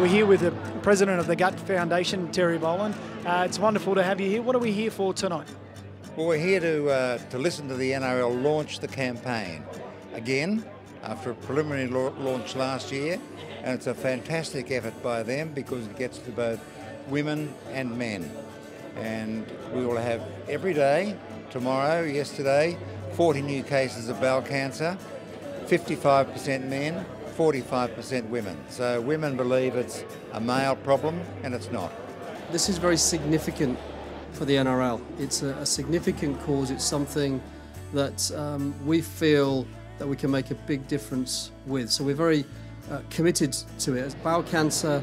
We're here with the President of the Gut Foundation, Terry Boland. It's wonderful to have you here. What are we here for tonight? Well, we're here to listen to the NRL launch the campaign again after a preliminary launch last year, and it's a fantastic effort by them because it gets to both women and men. And we will have every day, tomorrow, yesterday, 40 new cases of bowel cancer, 55% men, 45% women. So women believe it's a male problem, and it's not. This is very significant for the NRL. It's a significant cause. It's something that we feel that we can make a big difference with. So we're very committed to it. Bowel cancer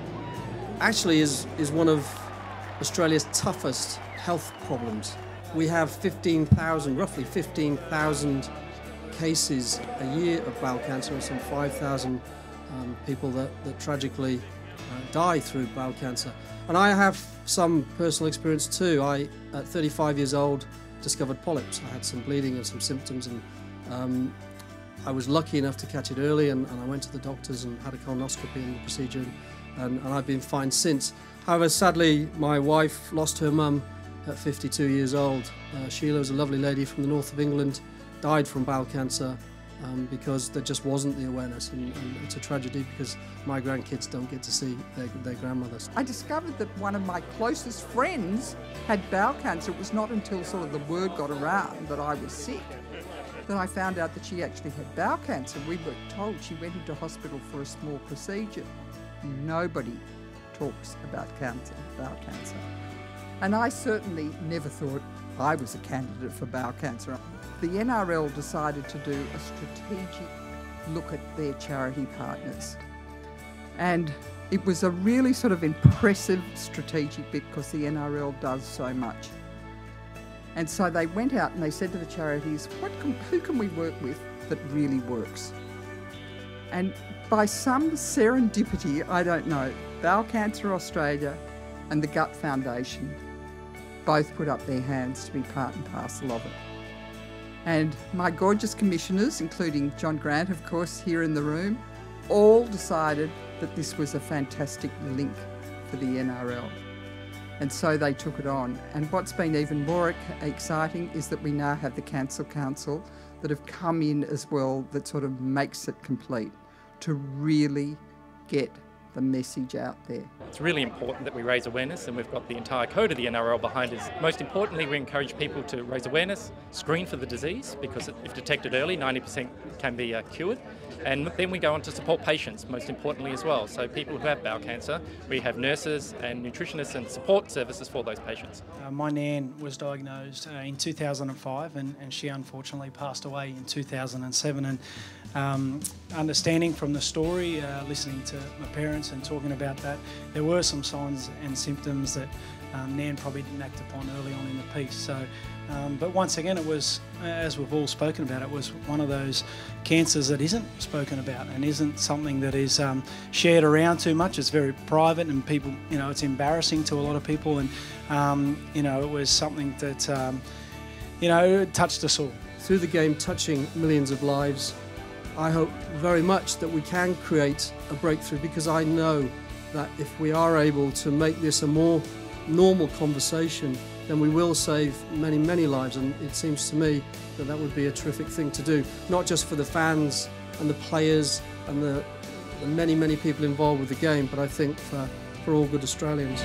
actually is one of Australia's toughest health problems. We have roughly 15,000 cases a year of bowel cancer, and some 5,000 people that tragically die through bowel cancer. And I have some personal experience too. I, at 35 years old, discovered polyps. I had some bleeding and some symptoms, and I was lucky enough to catch it early, and I went to the doctors and had a colonoscopy and the procedure, and I've been fine since. However, sadly, my wife lost her mum at 52 years old. Sheila was a lovely lady from the north of England, died from bowel cancer because there just wasn't the awareness, and it's a tragedy because my grandkids don't get to see their grandmothers. I discovered that one of my closest friends had bowel cancer. It was not until sort of the word got around that I was sick that I found out that she actually had bowel cancer. We were told she went into hospital for a small procedure. Nobody talks about bowel cancer. And I certainly never thought I was a candidate for bowel cancer. The NRL decided to do a strategic look at their charity partners. And it was a really sort of impressive strategic bit because the NRL does so much. And so they went out and they said to the charities, who can we work with that really works? And by some serendipity, I don't know, Bowel Cancer Australia and the Gut Foundation both put up their hands to be part and parcel of it. And my gorgeous commissioners, including John Grant, of course, here in the room, all decided that this was a fantastic link for the NRL. And so they took it on. And what's been even more exciting is that we now have the Cancer Council that have come in as well, that sort of makes it complete to really get the message out there. It's really important that we raise awareness, and we've got the entire code of the NRL behind us. Most importantly, we encourage people to raise awareness, screen for the disease, because if detected early, 90% can be cured. And then we go on to support patients, most importantly as well. So people who have bowel cancer, we have nurses and nutritionists and support services for those patients. My nan was diagnosed in 2005, and she unfortunately passed away in 2007. And understanding from the story, listening to my parents and talking about that, there were some signs and symptoms that Nan probably didn't act upon early on in the piece. So, but once again, it was, as we've all spoken about, it was one of those cancers that isn't spoken about and isn't something that is shared around too much. It's very private, and people, you know, it's embarrassing to a lot of people, and you know, it was something that you know, touched us all. Through the game touching millions of lives, I hope very much that we can create a breakthrough, because I know that if we are able to make this a more normal conversation, then we will save many, many lives. And it seems to me that that would be a terrific thing to do, not just for the fans and the players and the many, many people involved with the game, but I think for all good Australians.